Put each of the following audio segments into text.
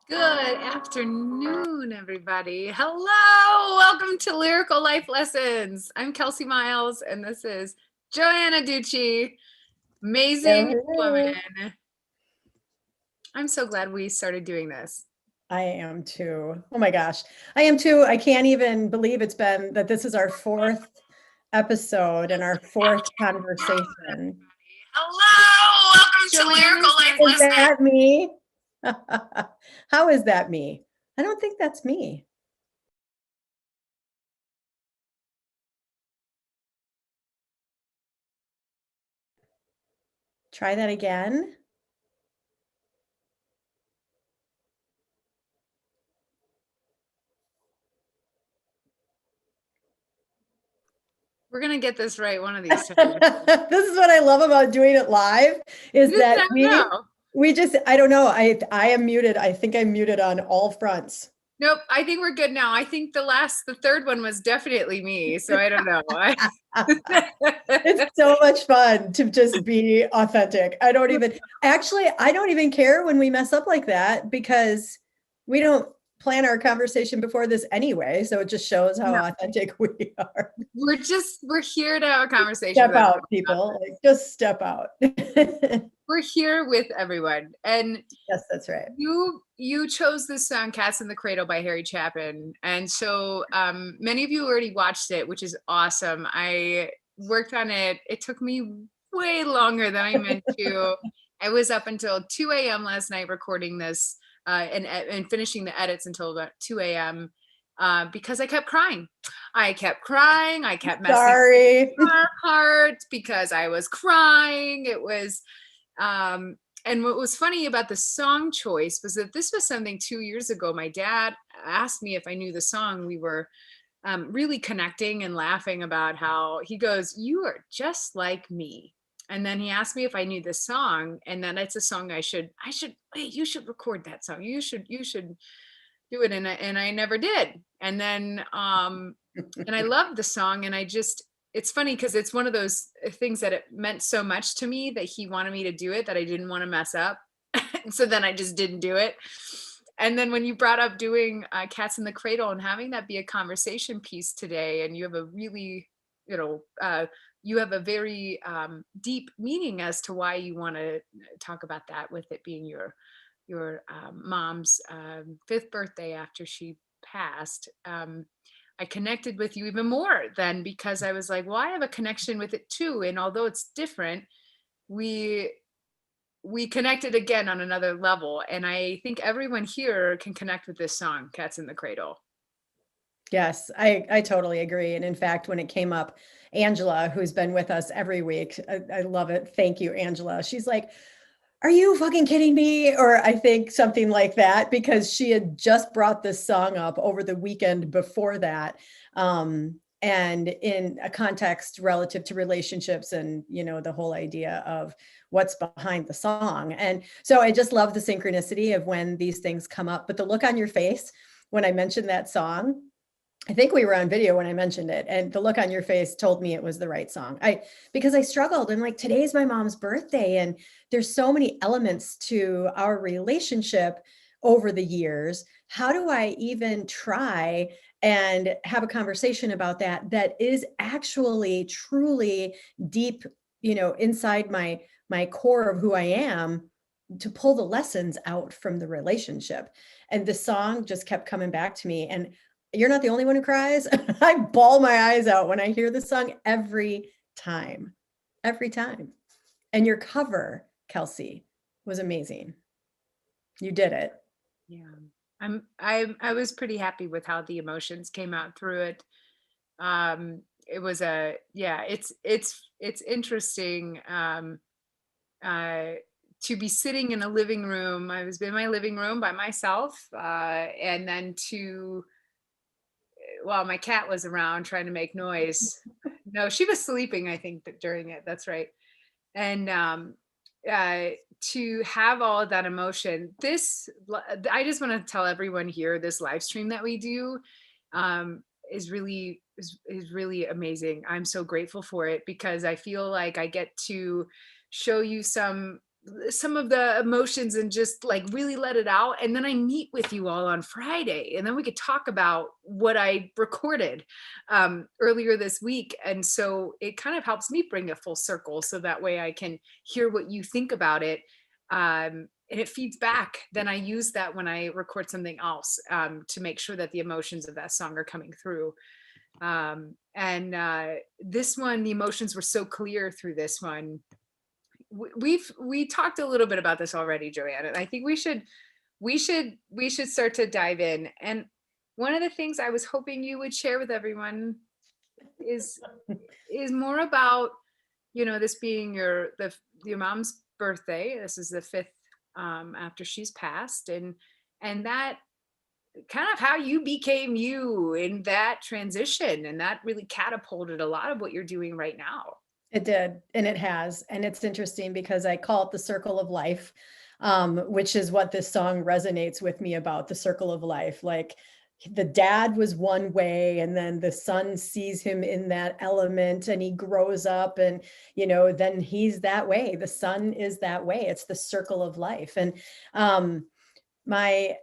Good afternoon, everybody. Hello, welcome to Lyrical Life Lessons. I'm Kelsey Miles, and this is Joanne Adducci, amazing Hello. woman. I'm so glad we started doing this. I am too. Oh my gosh. I am too. I can't even believe that this is our fourth episode and our fourth conversation. Hello, welcome to Lyrical Life Is Lessons. that me? How is that me? I don't think that's me. Try that again. We're going to get this right one of these times. This is what I love about doing it live is that I don't know. I am muted. I think I'm muted on all fronts. Nope, I think we're good now. I think the third one was definitely me, so I don't know. It's so much fun to just be authentic. I don't even care when we mess up like that because we don't plan our conversation before this anyway. So it just shows how authentic we are. We're here to have a conversation. Step out, people. Like, just step out. We're here with everyone. And yes, that's right. You chose this song Cats in the Cradle by Harry Chapin. And so many of you already watched it, which is awesome. I worked on it. It took me way longer than I meant to. I was up until 2 a.m. last night recording this and finishing the edits until about 2 a.m. Because I kept crying. I kept messing my heart because I was crying. It was and what was funny about the song choice was that this was something 2 years ago. My dad asked me if I knew the song. We were really connecting and laughing about how he goes, "You are just like me." And then he asked me if I knew this song, and then it's a song wait, you should record that song. You should do it. And I never did. And then and I loved the song, and it's funny because it's one of those things that it meant so much to me that he wanted me to do it that I didn't want to mess up. So then I just didn't do it. And then when you brought up doing Cats in the Cradle and having that be a conversation piece today, and you have a really, you have a very deep meaning as to why you want to talk about that, with it being your mom's 5th birthday after she passed. I connected with you even more then, because I was like, well, I have a connection with it too. And although it's different, we connected again on another level. And I think everyone here can connect with this song, Cats in the Cradle. Yes, I totally agree. And in fact, when it came up, Angela, who's been with us every week, I love it. Thank you, Angela. She's like, are you fucking kidding me? Or I think something like that, because she had just brought this song up over the weekend before that. And in a context relative to relationships and, the whole idea of what's behind the song. And so I just love the synchronicity of when these things come up. But the look on your face when I mentioned that song, I think we were on video when I mentioned it, and the look on your face told me it was the right song. Because I struggled. I'm like, today's my mom's birthday, and there's so many elements to our relationship over the years. How do I even try and have a conversation about that is actually truly deep, inside my core of who I am, to pull the lessons out from the relationship? And the song just kept coming back to me. And you're not the only one who cries. I bawl my eyes out when I hear this song every time. And your cover, Kelsey, was amazing. You did it. Yeah. I was pretty happy with how the emotions came out through it. It was it's interesting to be sitting in a living room. I was in my living room by myself, and then while my cat was around trying to make noise. No, she was sleeping, I think, during it. That's right. And to have all of that emotion, I just want to tell everyone here, this live stream that we do is really amazing. I'm so grateful for it, because I feel like I get to show you some some of the emotions and just like really let it out. And then I meet with you all on Friday, and then we could talk about what I recorded earlier this week. And so it kind of helps me bring a full circle, so that way I can hear what you think about it. And it feeds back. Then I use that when I record something else, to make sure that the emotions of that song are coming through. And this one, the emotions were so clear through this one. We talked a little bit about this already, Joanne, and I think we should start to dive in. And one of the things I was hoping you would share with everyone is more about, this being your mom's birthday. This is the fifth after she's passed, and that kind of how you became you in that transition, and that really catapulted a lot of what you're doing right now. It did, and it has. And it's interesting because I call it the circle of life, which is what this song resonates with me about, the circle of life. Like the dad was one way, and then the son sees him in that element and he grows up, and, then he's that way. The son is that way. It's the circle of life. And my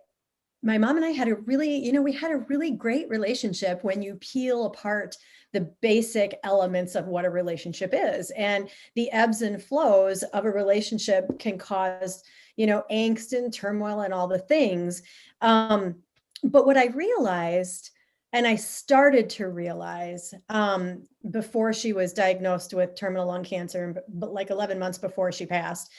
my mom and I had a really, we had a really great relationship when you peel apart the basic elements of what a relationship is. And the ebbs and flows of a relationship can cause, angst and turmoil and all the things. But what I realized, and I started to realize before she was diagnosed with terminal lung cancer, but like 11 months before she passed,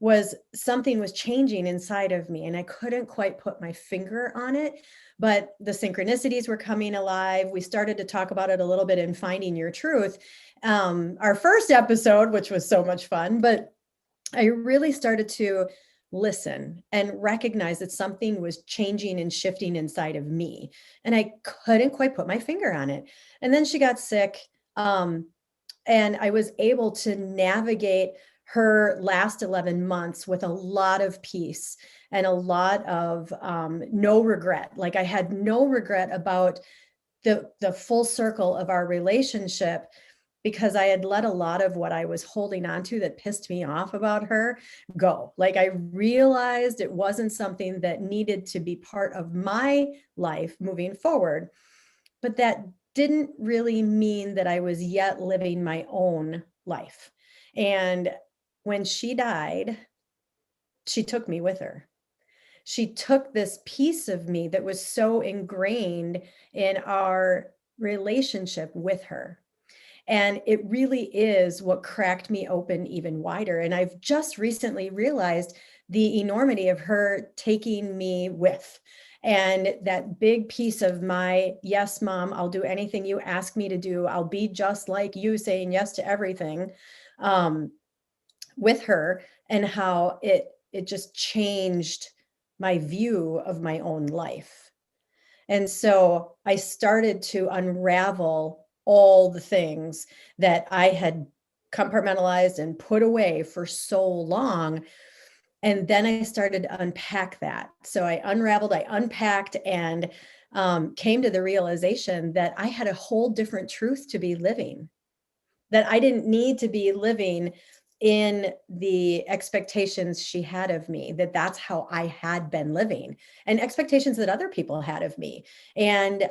was something was changing inside of me, and I couldn't quite put my finger on it, but the synchronicities were coming alive. We started to talk about it a little bit in Finding Your Truth, our first episode, which was so much fun. But I really started to listen and recognize that something was changing and shifting inside of me, and I couldn't quite put my finger on it. And then she got sick, and I was able to navigate her last 11 months with a lot of peace and a lot of no regret. Like I had no regret about the full circle of our relationship, because I had let a lot of what I was holding on to that pissed me off about her go. Like I realized it wasn't something that needed to be part of my life moving forward. But that didn't really mean that I was yet living my own life. And when she died, she took me with her. She took this piece of me that was so ingrained in our relationship with her. And it really is what cracked me open even wider. And I've just recently realized the enormity of her taking me with. And that big piece of my, yes, mom, I'll do anything you ask me to do. I'll be just like you, saying yes to everything. With her, and how it just changed my view of my own life. And so I started to unravel all the things that I had compartmentalized and put away for so long. And then I started to unpack that. So I unraveled, I unpacked, and came to the realization that I had a whole different truth to be living, that I didn't need to be living in the expectations she had of me, that's how I had been living, and expectations that other people had of me. And,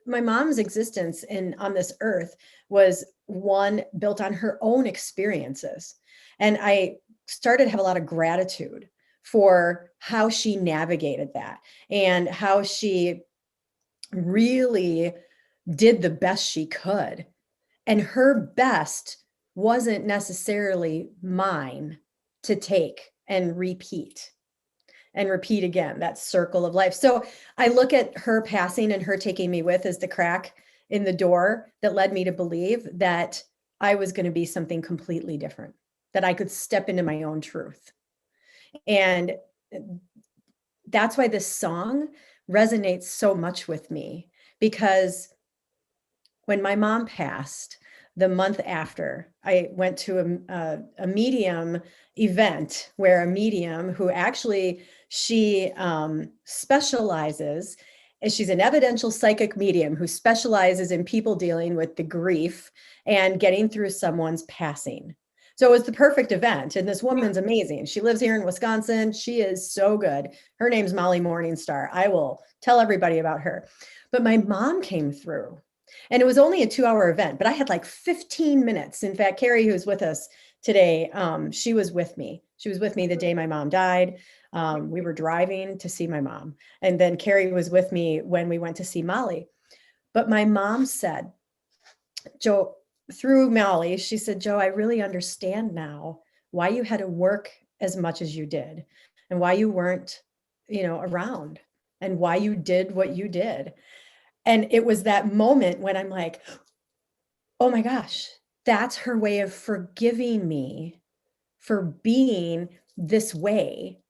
my mom's existence on this earth was one built on her own experiences. And I started to have a lot of gratitude for how she navigated that, and how she really did the best she could. And her best wasn't necessarily mine to take and repeat again, that circle of life. So I look at her passing and her taking me with as the crack in the door that led me to believe that I was going to be something completely different, that I could step into my own truth. And that's why this song resonates so much with me, because when my mom passed, the month after, I went to a medium event where a medium who actually, she specializes, and she's an evidential psychic medium who specializes in people dealing with the grief and getting through someone's passing. So it was the perfect event. And this woman's amazing. She lives here in Wisconsin. She is so good. Her name's Molly Morningstar. I will tell everybody about her. But my mom came through, and it was only a 2-hour event, but I had like 15 minutes. In fact, Carrie, who's with us today, she was with me. She was with me the day my mom died. We were driving to see my mom. And then Carrie was with me when we went to see Molly. But my mom said, Joe, through Molly, she said, Joe, I really understand now why you had to work as much as you did and why you weren't, around and why you did what you did. And it was that moment when I'm like, oh my gosh, that's her way of forgiving me for being this way,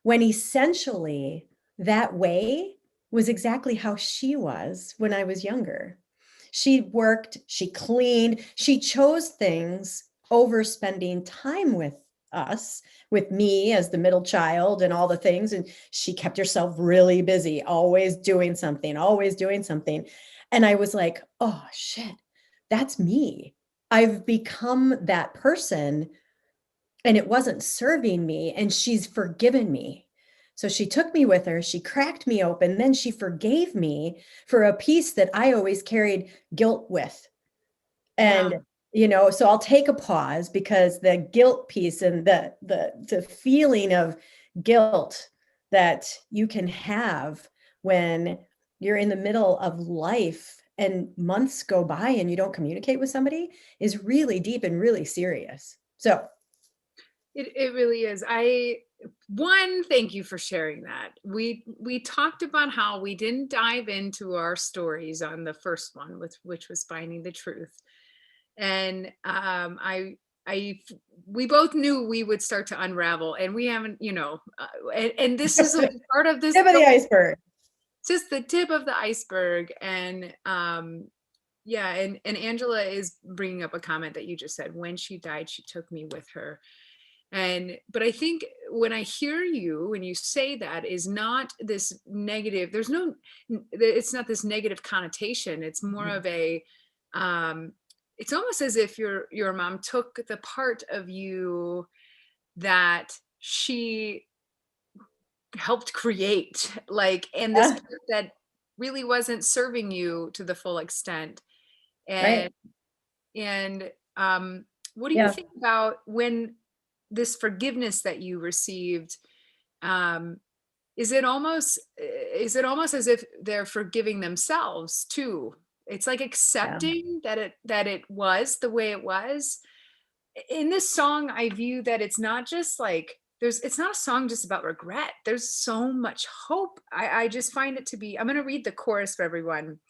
when essentially that way was exactly how she was when I was younger. She worked, she cleaned, she chose things over spending time with us, with me as the middle child and all the things. And she kept herself really busy, always doing something, always doing something. And I was like, oh shit, that's me. I've become that person and it wasn't serving me, and she's forgiven me. So she took me with her, she cracked me open, then she forgave me for a piece that I always carried guilt with. Yeah. And so I'll take a pause, because the guilt piece and the feeling of guilt that you can have when you're in the middle of life and months go by and you don't communicate with somebody is really deep and really serious. So It really is. Thank you for sharing that. We talked about how we didn't dive into our stories on the first one, with which was finding the truth. And I we both knew we would start to unravel, and we haven't, and this is only part of this tip of the iceberg. just the tip of the iceberg. And yeah, and Angela is bringing up a comment that you just said. When she died, she took me with her. But I think when I hear you, when you say that, is not this negative, it's not this negative connotation. It's more of a, it's almost as if your mom took the part of you that she helped create, like, and this Yeah, part that really wasn't serving you to the full extent. And, right. and, what do you Yeah. think about when this forgiveness that you received, um is it almost as if they're forgiving themselves too? It's like Yeah. accepting that it was the way it was. In this song, I view that it's not just like it's not a song just about regret. There's so much hope. I just find it to be. I'm going to read the chorus for everyone.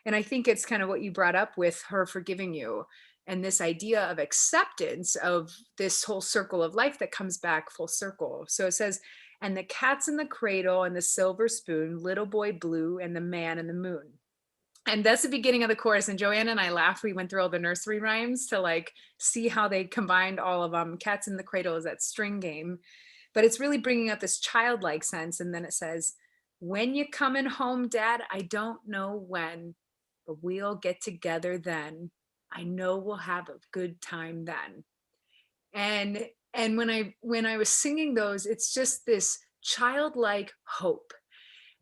And I think it's kind of what you brought up with her forgiving you, and this idea of acceptance of this whole circle of life that comes back full circle. So it says, and the cat's in the cradle and the silver spoon, little boy blue and the man in the moon. And that's the beginning of the chorus. And Joanne and I laughed. We went through all the nursery rhymes to like see how they combined all of them. Cats in the Cradle is that string game, but it's really bringing up this childlike sense. And then it says, when you coming home, Dad, I don't know when, but we'll get together then. I know we'll have a good time then. And when I was singing those, it's just this childlike hope,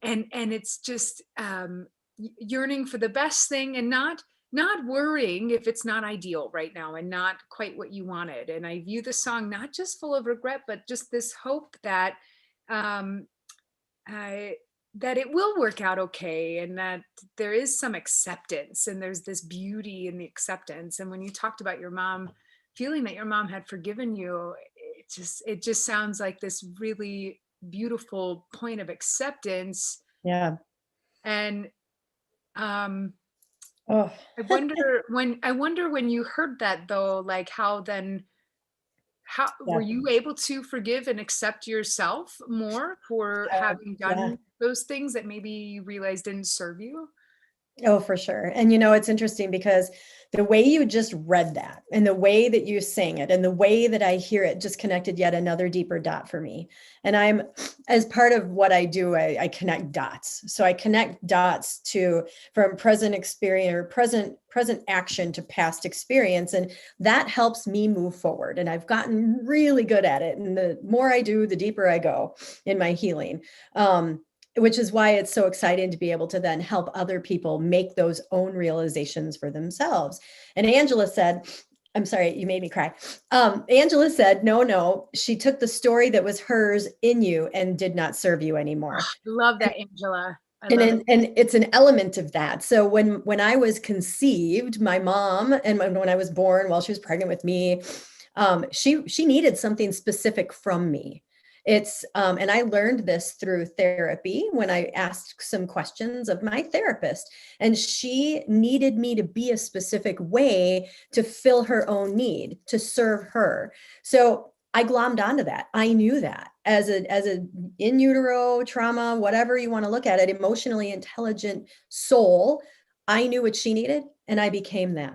and it's just yearning for the best thing, and not worrying if it's not ideal right now and not quite what you wanted. And I view the song not just full of regret, but just this hope that um I that it will work out okay, and that there is some acceptance, and there's this beauty in the acceptance. And when you talked about your mom, feeling that your mom had forgiven you, it just sounds like this really beautiful point of acceptance. Yeah. And um Oh, I wonder when you heard that, though, like, how yeah. were you able to forgive and accept yourself more for Yeah. having Yeah. done those things that maybe you realized didn't serve you? Oh, for sure. And it's interesting because the way you just read that and the way that you sang it and the way that I hear it just connected yet another deeper dot for me. And as part of what I do, I connect dots. So I connect dots from present experience or present action to past experience. And that helps me move forward. And I've gotten really good at it. And the more I do, the deeper I go in my healing. Which is why it's so exciting to be able to then help other people make those own realizations for themselves. And Angela said, I'm sorry, you made me cry. Angela said, no, she took the story that was hers in you and did not serve you anymore. Love that, Angela. And it's an element of that. So when I was conceived, my mom, and when I was born, while she was pregnant with me, she needed something specific from me. And I learned this through therapy when I asked some questions of my therapist, and she needed me to be a specific way to fill her own need, to serve her. So I glommed onto that. I knew that as a in utero trauma, whatever you want to look at it, emotionally intelligent soul, I knew what she needed and I became that.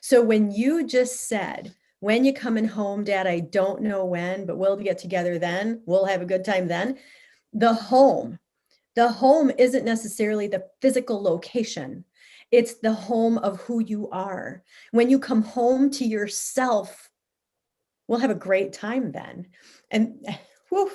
So when you just said, when you coming home, Dad, I don't know when, but we'll get together then. We'll have a good time then. The home isn't necessarily the physical location. It's the home of who you are. When you come home to yourself, we'll have a great time then. And whew.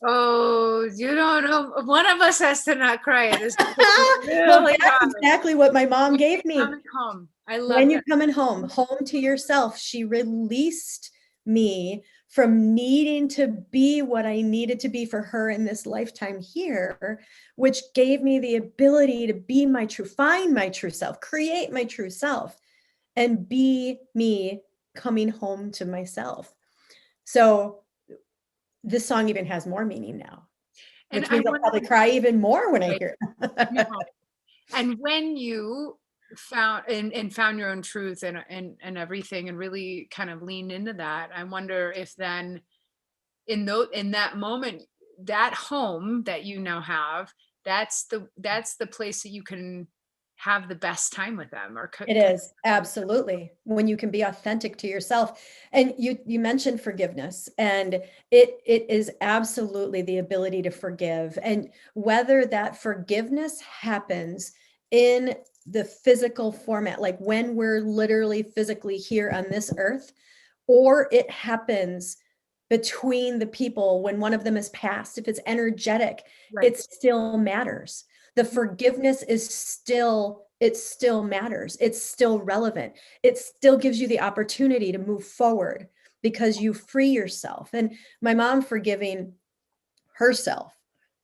Oh, you don't know. One of us has to not cry at this. Well, that's exactly what my mom gave me. Coming home. I love when you're coming home to yourself. She released me from needing to be what I needed to be for her in this lifetime here, which gave me the ability to be find my true self, create my true self, and be me coming home to myself. So this song even has more meaning now, which means I'll probably cry even more when I hear it. No. And when you found your own truth and everything and really kind of leaned into that, I wonder if then in that moment, that home that you now have, that's the place that you can have the best time with them. It is, absolutely, when you can be authentic to yourself. And you mentioned forgiveness, and it is absolutely the ability to forgive. And whether that forgiveness happens in the physical format, like when we're literally physically here on this earth, or it happens between the people when one of them is passed, if it's energetic, it still matters. The forgiveness is it still matters. It's still relevant. It still gives you the opportunity to move forward because you free yourself. And my mom forgiving herself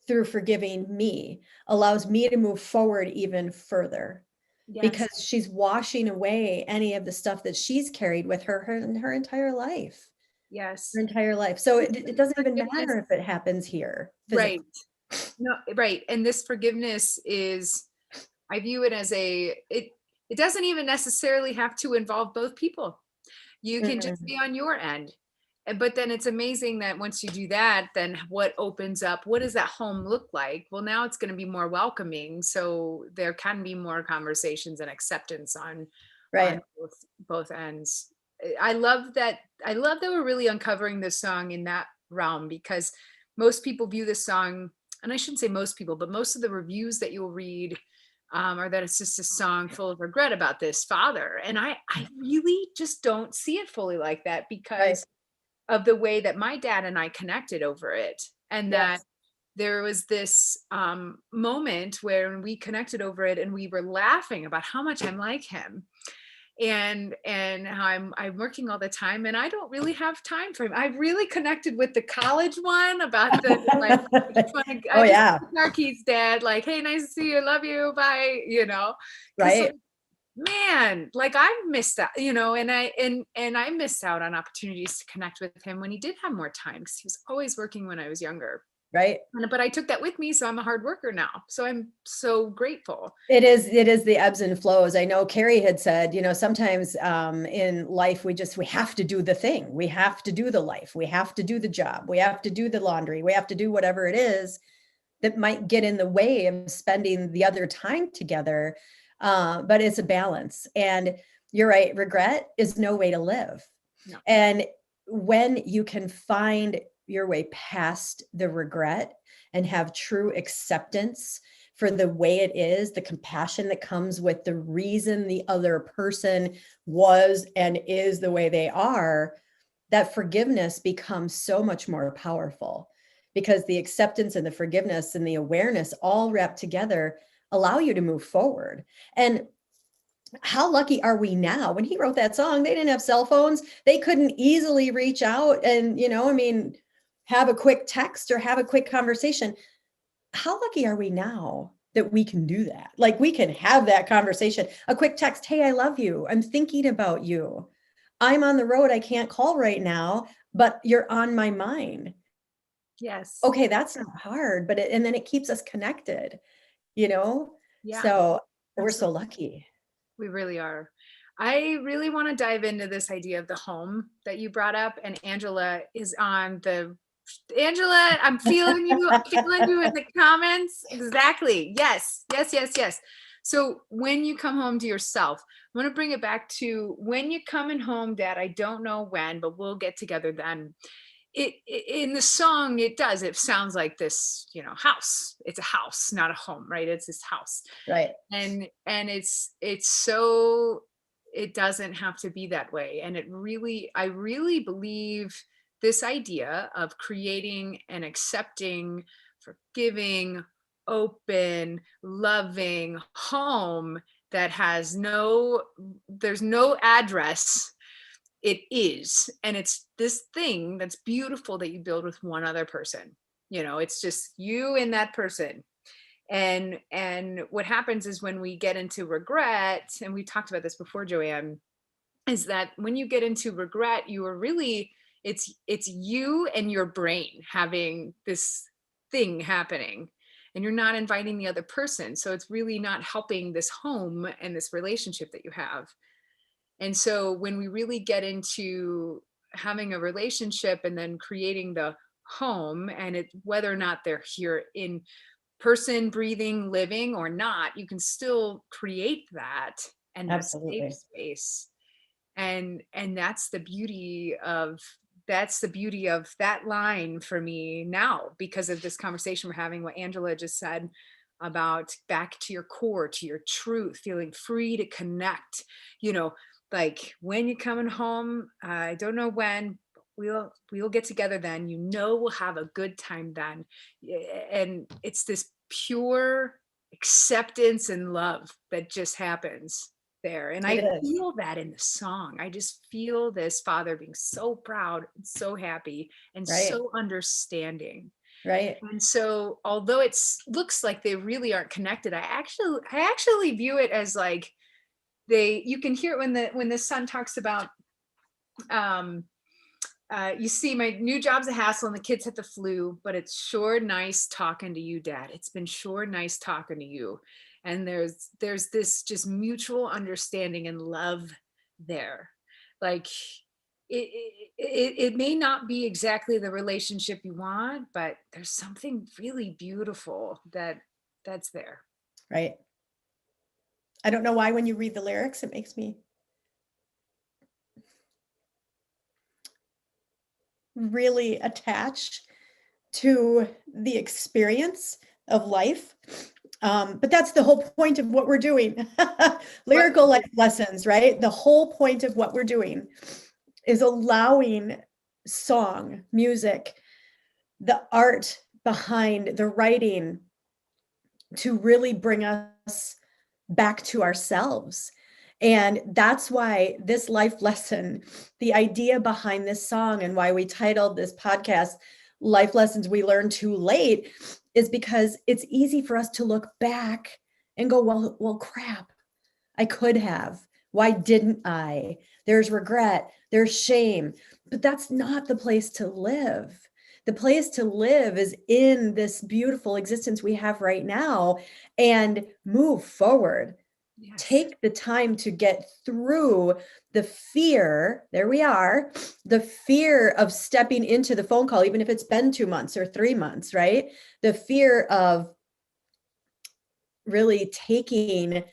through forgiving me allows me to move forward even further. Yes. Because she's washing away any of the stuff that she's carried with her entire life. Yes. Her entire life. So it doesn't even matter if it happens here. Physically. Right. No, right. And this forgiveness is, I view it as it doesn't even necessarily have to involve both people. You can just be on your end. But then it's amazing that once you do that, then what opens up, what does that home look like? Well, now it's going to be more welcoming. So there can be more conversations and acceptance on both ends. I love that we're really uncovering this song in that realm, because most people view this song, and I shouldn't say most people, but most of the reviews that you'll read or that it's just a song full of regret about this father. And I really just don't see it fully like that because of the way that my dad and I connected over it. And that there was this moment where we connected over it and we were laughing about how much I'm like him. And how I'm working all the time and I don't really have time for him. I really connected with the college one about the Marquis' dad, like, hey, nice to see you, love you, bye, right. Man, like I missed out, and I missed out on opportunities to connect with him when he did have more time, because he was always working when I was younger. Right. But I took that with me. So I'm a hard worker now. So I'm so grateful. It is the ebbs and flows. I know Carrie had said, sometimes in life, we have to do the thing. We have to do the life. We have to do the job. We have to do the laundry. We have to do whatever it is that might get in the way of spending the other time together. But it's a balance. And you're right, regret is no way to live. No. And when you can find your way past the regret and have true acceptance for the way it is, the compassion that comes with the reason the other person was and is the way they are, that forgiveness becomes so much more powerful, because the acceptance and the forgiveness and the awareness all wrapped together allow you to move forward. And how lucky are we now? When he wrote that song, they didn't have cell phones. They couldn't easily reach out and, have a quick text or have a quick conversation. How lucky are we now that we can do that? Like, we can have that conversation, a quick text. Hey, I love you. I'm thinking about you. I'm on the road. I can't call right now, but you're on my mind. Yes. Okay, that's not hard, but and then it keeps us connected, Yeah. So we're so Absolutely. lucky. We really are. I really want to dive into this idea of the home that you brought up, and Angela is on the Angela, I'm feeling you. I'm feeling you in the comments. Exactly. Yes. Yes. Yes. Yes. So when you come home to yourself, I want to bring it back to when you're coming home, Dad. I don't know when, but we'll get together then. In the song, it sounds like this, house. It's a house, not a home, right? It's this house. Right. And it's so, it doesn't have to be that way. And I really believe this idea of creating and accepting, forgiving, open, loving home that there's no address. It is. And it's this thing that's beautiful that you build with one other person. It's just you and that person. And what happens is when we get into regret, and we talked about this before, Joanne, is that when you get into regret, you are really, it's you and your brain having this thing happening, and you're not inviting the other person. So it's really not helping this home and this relationship that you have. And so when we really get into having a relationship and then creating the home, and whether or not they're here in person, breathing, living or not, you can still create that, and that safe Absolutely. space. And that's the beauty of that line for me now, because of this conversation we're having, what Angela just said about back to your core, to your truth, feeling free to connect, like when you're coming home, I don't know when, we'll get together then, we'll have a good time then. And it's this pure acceptance and love that just happens there. And It I is. feel that in the song. I just feel this father being so proud and so happy and Right. so understanding. Right. And so although looks like they really aren't connected, I actually view it as like, you can hear it when the son talks about, you see, my new job's a hassle and the kids had the flu, but it's sure nice talking to you, Dad. It's been sure nice talking to you. And there's this just mutual understanding and love there. Like it may not be exactly the relationship you want, but there's something really beautiful that's there. Right. I don't know why when you read the lyrics, it makes me really attach to the experience of life. But that's the whole point of what we're doing. Lyrical Life Lessons, right? The whole point of what we're doing is allowing song, music, the art behind the writing to really bring us back to ourselves. And that's why this life lesson, the idea behind this song, and why we titled this podcast Life Lessons We Learned Too Late, is because it's easy for us to look back and go, well, crap, I could have. Why didn't I? There's regret, there's shame, but that's not the place to live. The place to live is in this beautiful existence we have right now, and move forward. Yes. Take the time to get through the fear. There we are. The fear of stepping into the phone call, even if it's been 2 months or 3 months, right? The fear of really taking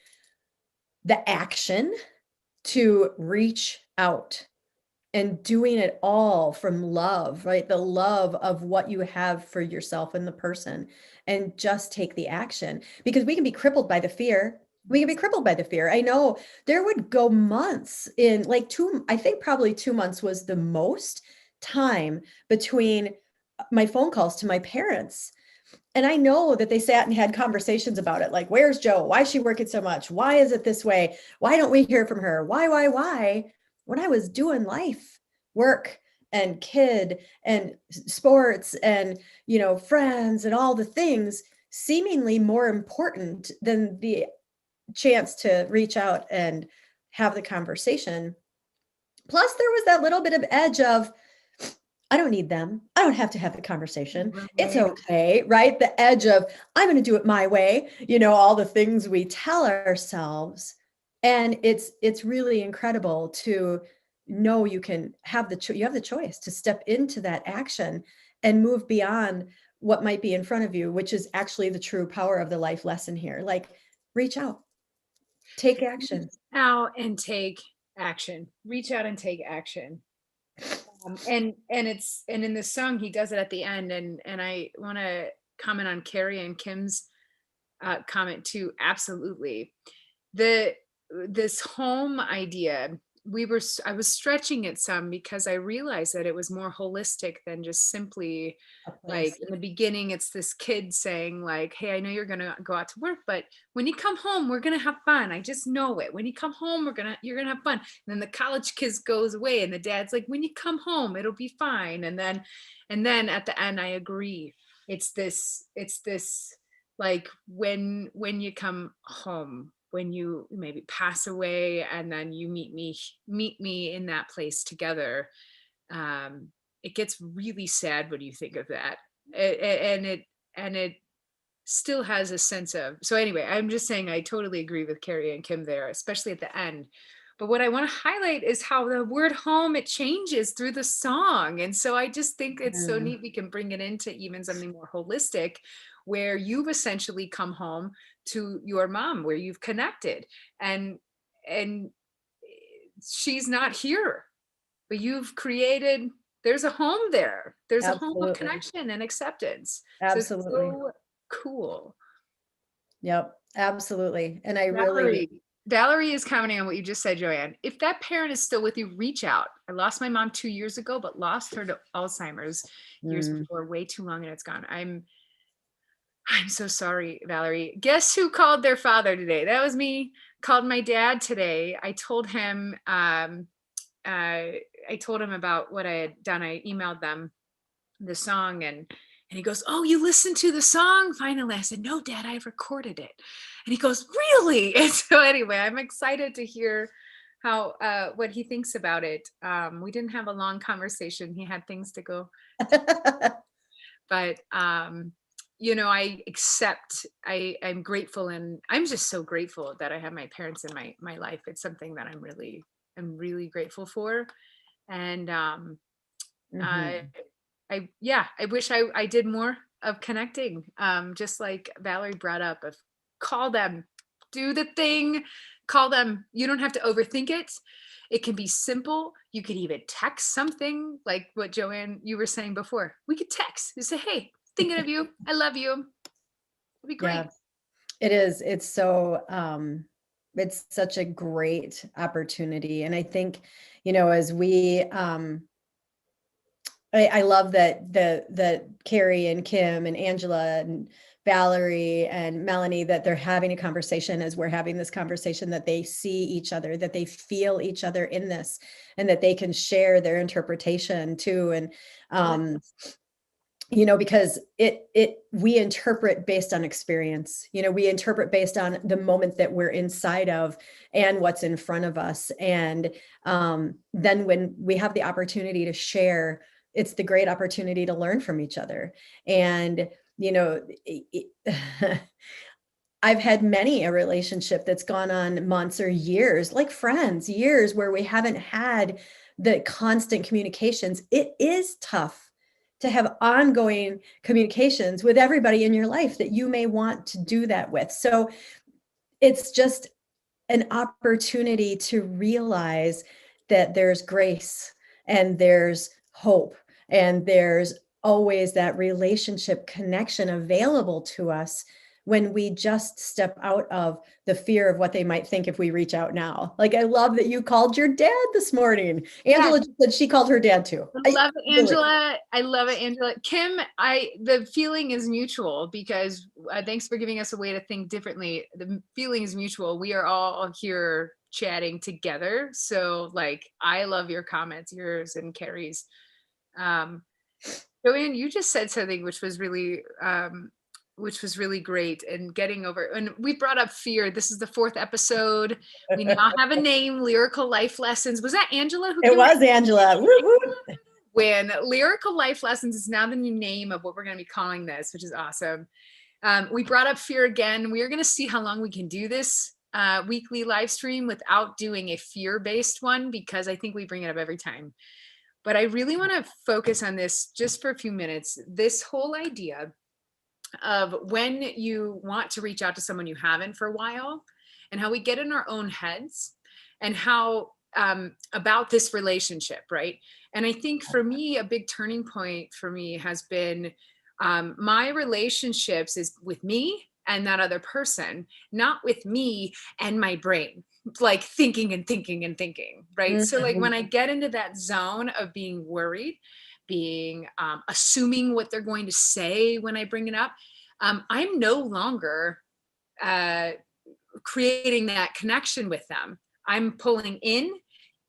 the action to reach out and doing it all from love, right? The love of what you have for yourself and the person, and just take the action, because we can be crippled by the fear. We can be crippled by the fear. I know there would go months in, like I think probably 2 months was the most time between my phone calls to my parents. And I know that they sat and had conversations about it. Like, where's Joe? Why is she working so much? Why is it this way? Why don't we hear from her? Why? When I was doing life, work and kid and sports and, friends and all the things seemingly more important than the chance to reach out and have the conversation. Plus, there was that little bit of edge of, I don't need them. I don't have to have the conversation. It's Right. okay, right? The edge of, I'm going to do it my way, all the things we tell ourselves. And it's really incredible to know you can have you have the choice to step into that action and move beyond what might be in front of you, which is actually the true power of the life lesson here. Like, reach out, take Reach action. out and take action. Reach out and take action. And in this song he does it at the end, and I want to comment on Carrie and Kim's comment too. Absolutely, the this home idea, I was stretching it some because I realized that it was more holistic than just simply, A like, place. in the beginning it's this kid saying like, hey, I know you're gonna go out to work, but when you come home we're gonna have fun. I just know it. When you come home you're gonna have fun. And then the college kids goes away and the dad's like, when you come home it'll be fine. And then at the end I agree, it's this like, when you come home, when you maybe pass away and then you meet me in that place together. It gets really sad when you think of that. And it still has a sense of, so anyway, I'm just saying I totally agree with Carrie and Kim there, especially at the end. But what I want to highlight is how the word home, it changes through the song. And so I just think it's so Mm. neat we can bring it into even something more holistic, where you've essentially come home to your mom, where you've connected, and she's not here, but you've created, there's a home there. There's a home of Absolutely. connection and acceptance. So it's Absolutely. so cool. Yep, absolutely. And I really, Valerie is commenting on what you just said, Joanne. If that parent is still with you, reach out. I lost my mom 2 years ago, but lost her to Alzheimer's years mm, before, way too long, and it's gone. I'm so sorry, Valerie. Guess who called their father today? That was me. Called my dad today. I told him about what I had done. I emailed them the song, and he goes, "Oh, you listened to the song finally?" I said, "No, Dad, I recorded it." And he goes, "Really?" And so anyway, I'm excited to hear how what he thinks about it. We didn't have a long conversation. He had things to go, but I'm grateful, and I'm just so grateful that I have my parents in my life. It's something that I'm really grateful for. And I mhm, I wish I did more of connecting. Just like Valerie brought up, of call them, do the thing, call them. You don't have to overthink it. It can be simple. You could even text something like what Joanne, you were saying before. We could text and say, hey, thinking of you. I love you. It'd be yeah, great. it is. It's such a great opportunity. And I think, as I love that Carrie and Kim and Angela and Valerie and Melanie, that they're having a conversation as we're having this conversation, that they see each other, that they feel each other in this, and that they can share their interpretation too. And, um, because we interpret based on experience. We interpret based on the moment that we're inside of and what's in front of us. And then when we have the opportunity to share, it's the great opportunity to learn from each other. And I've had many a relationship that's gone on months or years, like friends, years, where we haven't had the constant communications. It is tough to have ongoing communications with everybody in your life that you may want to do that with. So it's just an opportunity to realize that there's grace and there's hope and there's always that relationship connection available to us when we just step out of the fear of what they might think if we reach out now. Like, I love that you called your dad this morning. Angela just said she called her dad too. I love it, Angela. I love it, Angela. Kim, the feeling is mutual, because thanks for giving us a way to think differently. The feeling is mutual. We are all here chatting together. So like, I love your comments, yours and Carrie's. Joanne, you just said something which was really great, and getting over, and we brought up fear. This is the 4th episode. We now have a name, Lyrical Life Lessons. Was that Angela? It was Angela. When Lyrical Life Lessons is now the new name of what we're going to be calling this, which is awesome. We brought up fear again. We are going to see how long we can do this weekly live stream without doing a fear-based one, because I think we bring it up every time. But I really want to focus on this just for a few minutes. This whole idea of when you want to reach out to someone you haven't for a while, and how we get in our own heads, and how about this relationship, right? And I think for me, a big turning point for me has been my relationships is with me and that other person, not with me and my brain, like thinking and thinking and thinking, right? So like when I get into that zone of being worried, being assuming what they're going to say when I bring it up, I'm no longer creating that connection with them. I'm pulling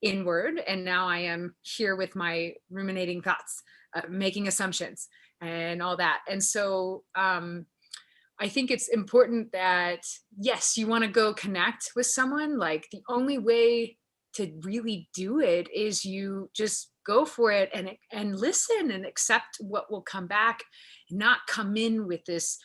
inward, and now I am here with my ruminating thoughts, making assumptions and all that. And so I think it's important that, yes, you want to go connect with someone. Like, the only way to really do it is you just go for it and listen and accept what will come back, and not come in with this,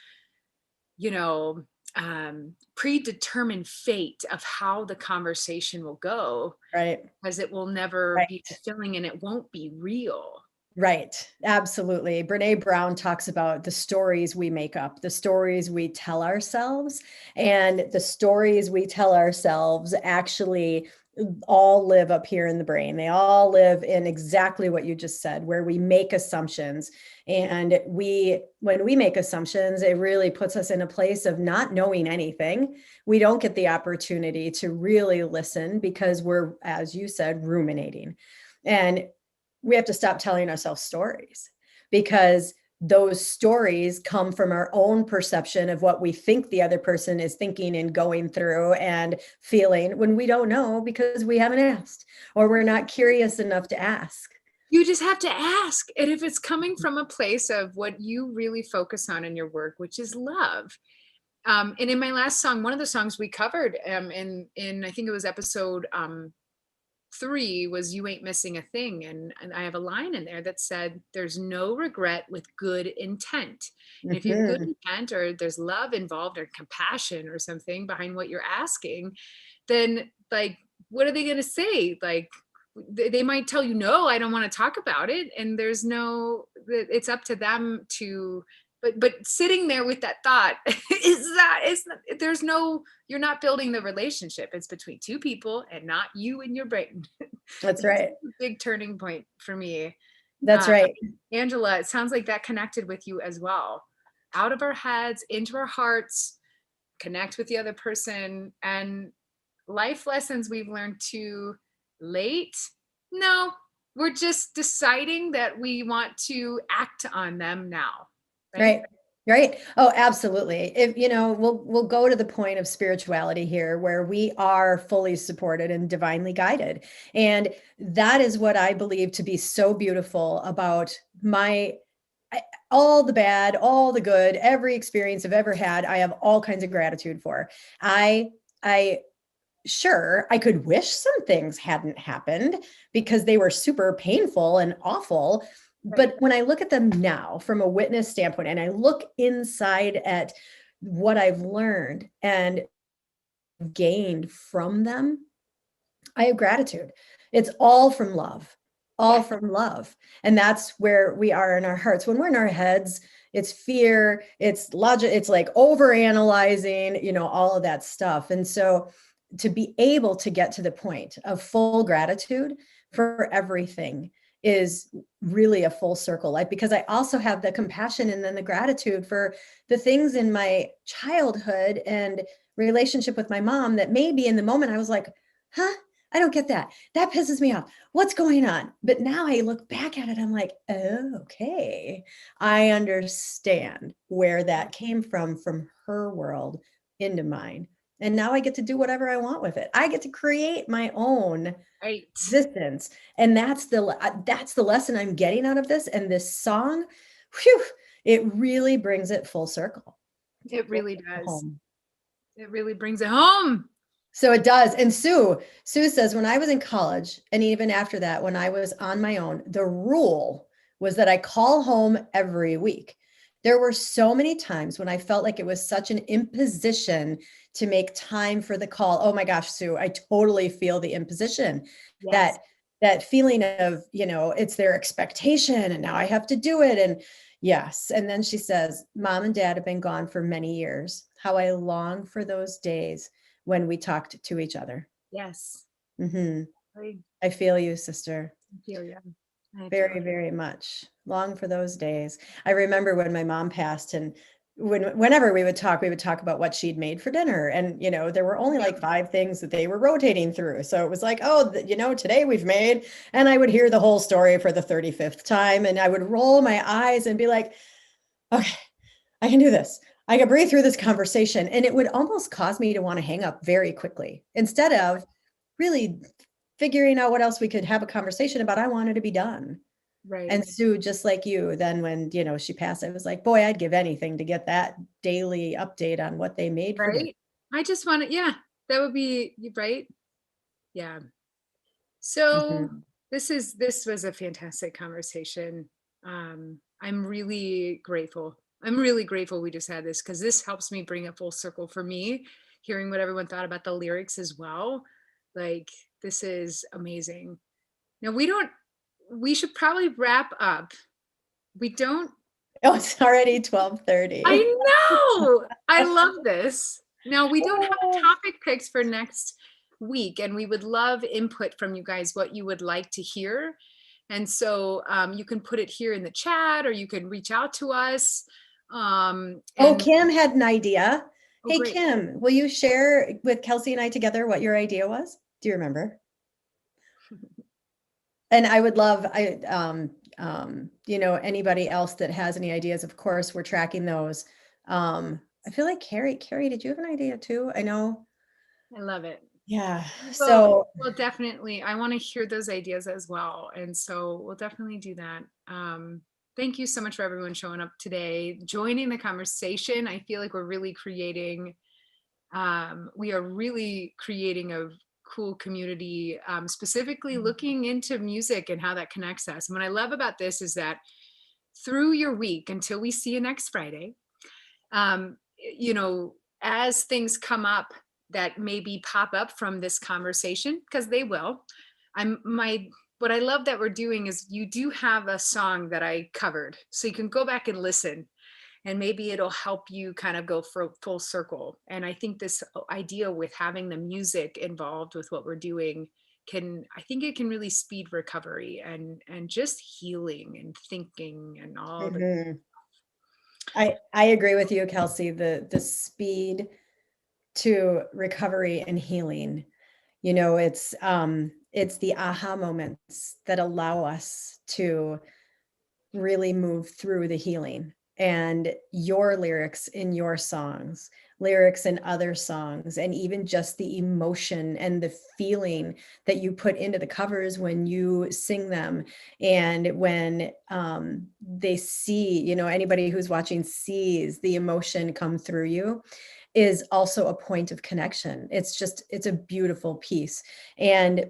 predetermined fate of how the conversation will go, right? Because it will never be fulfilling, and it won't be real. Right. Absolutely. Brene Brown talks about the stories we make up, the stories we tell ourselves, and the stories we tell ourselves actually all live up here in the brain. They all live in exactly what you just said, where we make assumptions. And when we make assumptions, it really puts us in a place of not knowing anything. We don't get the opportunity to really listen, because we're, as you said, ruminating. And we have to stop telling ourselves stories, because those stories come from our own perception of what we think the other person is thinking and going through and feeling, when we don't know, because we haven't asked, or we're not curious enough to ask. You just have to ask. And if it's coming from a place of what you really focus on in your work, which is love. And in my last song, one of the songs we covered in I think it was episode 3, was You Ain't Missing a Thing. And I have a line in there that said, there's no regret with good intent. And if you have good intent, or there's love involved, or compassion or something behind what you're asking, then like, what are they going to say? Like, they might tell you, no, I don't want to talk about it. And it's up to them to, but sitting there with that thought you're not building the relationship. It's between two people, and not you and your brain. That's right. A big turning point for me. That's right. Angela, it sounds like that connected with you as well. Out of our heads, into our hearts, connect with the other person. And life lessons we've learned too late? No, we're just deciding that we want to act on them now. Right. Right. Oh, absolutely. If we'll go to the point of spirituality here, where we are fully supported and divinely guided. And that is what I believe to be so beautiful about all the bad, all the good, every experience I've ever had, I have all kinds of gratitude for. Sure, I could wish some things hadn't happened because they were super painful and awful. But when I look at them now from a witness standpoint, and I look inside at what I've learned and gained from them, I have gratitude. It's all from love, from love. And that's where we are in our hearts. When we're in our heads, it's fear, it's logic, it's like over analyzing, all of that stuff. And so to be able to get to the point of full gratitude for everything is really a full circle life, because I also have the compassion and then the gratitude for the things in my childhood and relationship with my mom that maybe in the moment I was like, huh, I don't get that. That pisses me off. What's going on? But now I look back at it, I'm like, oh, okay. I understand where that came from her world into mine. And now I get to do whatever I want with it. I get to create my own Right. existence. And that's the lesson I'm getting out of this. And this song, whew, it really brings it full circle. It really does. Home. It really brings it home. So it does. And Sue says, when I was in college, and even after that, when I was on my own, the rule was that I call home every week. There were so many times when I felt like it was such an imposition to make time for the call. Oh my gosh, Sue, I totally feel the imposition. Yes. That feeling of, it's their expectation and now I have to do it. And yes. And then she says, Mom and Dad have been gone for many years. How I long for those days when we talked to each other. Yes. Mm-hmm. I feel you, sister. I feel you. Very, very much. Long for those days. I remember when my mom passed, and whenever we would talk about what she'd made for dinner. And, there were only like 5 things that they were rotating through. So it was like, oh, today we've made, and I would hear the whole story for the 35th time. And I would roll my eyes and be like, okay, I can do this. I can breathe through this conversation. And it would almost cause me to want to hang up very quickly instead of really figuring out what else we could have a conversation about. I wanted to be done. Right. And Sue, just like you, then when, she passed, I was like, boy, I'd give anything to get that daily update on what they made for dinner. I just want to, yeah, that would be right. Yeah. So this was a fantastic conversation. I'm really grateful. We just had this, because this helps me bring it full circle for me, hearing what everyone thought about the lyrics as well. Like, this is amazing. Now we should probably wrap up. We don't. Oh, it's already 12:30. I know. I love this. Now, we don't have topic picks for next week, and we would love input from you guys, what you would like to hear. And so you can put it here in the chat, or you can reach out to us. Kim had an idea. Oh, hey, great. Kim, will you share with Kelsey and I together what your idea was? Do you remember? And I would love, anybody else that has any ideas, of course, we're tracking those. I feel like Carrie, did you have an idea too? I know. I love it. Yeah. Well, definitely. I want to hear those ideas as well. And so we'll definitely do that. Thank you so much for everyone showing up today, joining the conversation. I feel like we're really creating, a cool community, specifically looking into music and how that connects us. And what I love about this is that through your week, until we see you next Friday, as things come up that maybe pop up from this conversation, because they will, what I love that we're doing is you do have a song that I covered, so you can go back and listen, and maybe it'll help you kind of go for full circle. And I think this idea with having the music involved with what we're doing I think it can really speed recovery and just healing and thinking and all the. I agree with you, Kelsey. The speed to recovery and healing, it's the aha moments that allow us to really move through the healing. And your lyrics in your songs, lyrics in other songs, and even just the emotion and the feeling that you put into the covers when you sing them. And when they see, anybody who's watching sees the emotion come through you, is also a point of connection. It's a beautiful piece. And,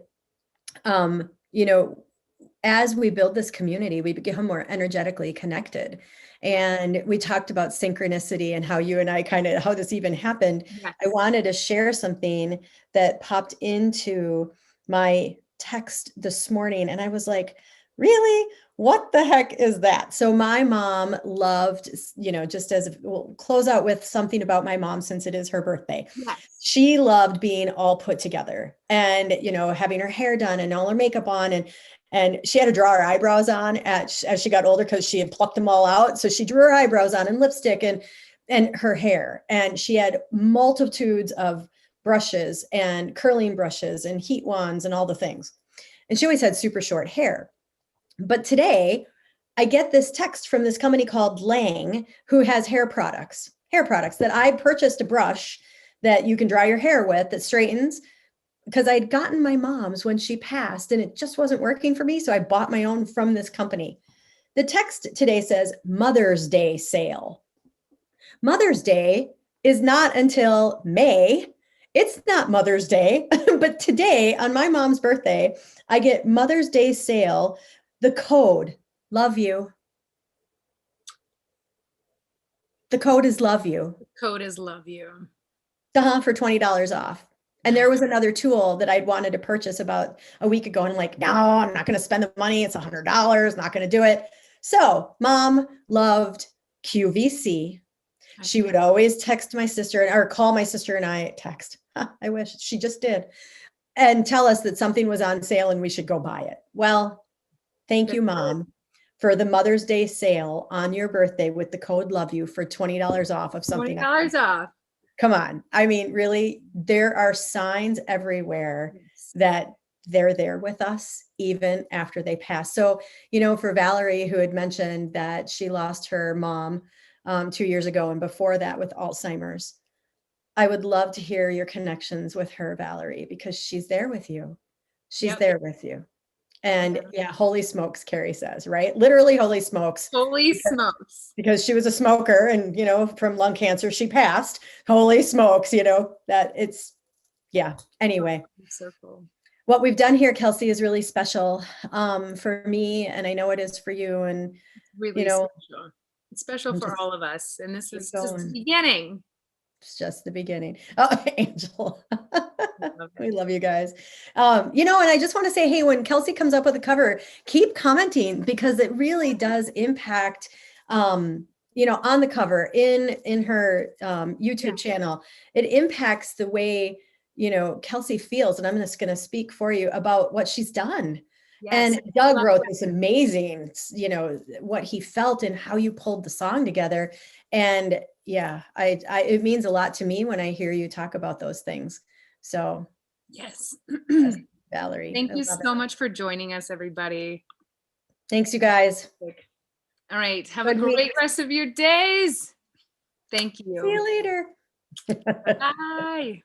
as we build this community, we become more energetically connected. And we talked about synchronicity and how you and I how this even happened. Yes. I wanted to share something that popped into my text this morning. And I was like, Really? What the heck is that? So my mom loved, just we'll close out with something about my mom since it is her birthday. Yes. She loved being all put together and, having her hair done and all her makeup on. And she had to draw her eyebrows on as she got older because she had plucked them all out. So she drew her eyebrows on and lipstick and her hair. And she had multitudes of brushes and curling brushes and heat wands and all the things. And she always had super short hair. But today, I get this text from this company called Lang, who has hair products that I purchased a brush that you can dry your hair with that straightens because I'd gotten my mom's when she passed and it just wasn't working for me. So I bought my own from this company. The text today says Mother's Day sale. Mother's Day is not until May. It's not Mother's Day, but today on my mom's birthday, I get Mother's Day sale. The code, love you. The code is love you. The code is love you. For $20 off. And there was another tool that I'd wanted to purchase about a week ago. And I'm like, no, I'm not going to spend the money. It's $100. Not going to do it. So mom loved QVC. She would always text my sister or call my sister and I text. I wish she just did. And tell us that something was on sale and we should go buy it. Well, thank you, Mom, for the Mother's Day sale on your birthday with the code love you for $20 off of something. $20 off. Come on. I mean, really, there are signs everywhere that they're there with us even after they pass. So, for Valerie, who had mentioned that she lost her mom 2 years ago and before that with Alzheimer's, I would love to hear your connections with her, Valerie, because she's there with you. She's there with you. And yeah, holy smokes, Carrie says, right? Literally, holy smokes. Holy smokes. Because she was a smoker and, from lung cancer, she passed. Holy smokes, that it's, yeah. Anyway, so cool. What we've done here, Kelsey, is really special for me. And I know it is for you. And, really special. It's special for all of us. And this is just the beginning. It's just the beginning. Oh, Angel. We love you guys. And I just want to say, hey, when Kelsey comes up with a cover, keep commenting because it really does impact, on the cover in her YouTube channel. It impacts the way, Kelsey feels. And I'm just going to speak for you about what she's done. Yes. And Doug wrote this amazing, what he felt and how you pulled the song together. And yeah, it means a lot to me when I hear you talk about those things. So yes, Valerie. Thank you so much for joining us, everybody. Thanks, you guys. All right. Have a great rest of your days. Thank you. See you later. Bye.